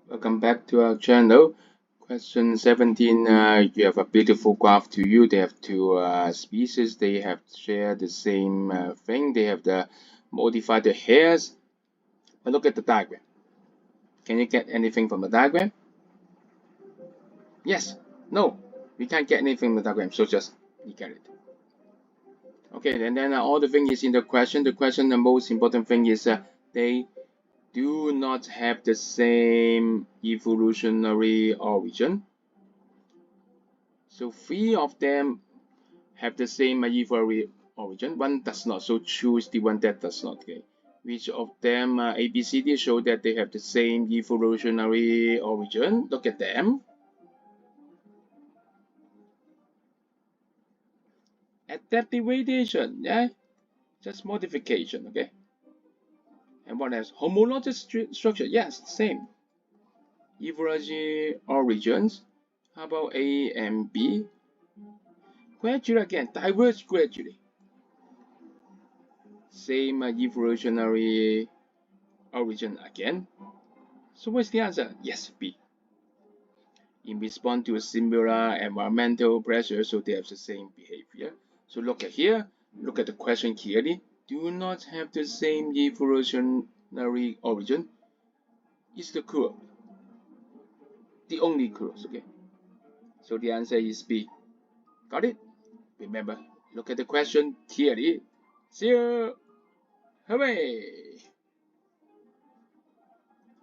Welcome back to our channel. Question 17, you have a beautiful graph to you. They have two species. They have shared the same thing. They have modified the hairs. But look at the diagram. Can you get anything from the diagram? Yes. No. We can't get anything from the diagram. So just look at it. Okay, and then all the thing is in the question. The question, the most important thing is they do not have the same evolutionary origin. So three of them have the same evolutionary origin. One does not. So choose the one that does not. Okay. Which of them A, B, C, D show that they have the same evolutionary origin? Look at them. Adaptive radiation, yeah, just modification, okay. And what else? Homologous structure, yes, same. Evolutionary origins. How about A and B? Gradually again, diverge gradually. Same evolutionary origin again. So what's the answer? Yes, B. In response to a similar environmental pressure, so they have the same behavior. So look at here, look at the question clearly. Do not have the same evolutionary origin is the clue. The only clue, okay? So the answer is B. Got it? Remember, look at the question clearly. See you. Hooray!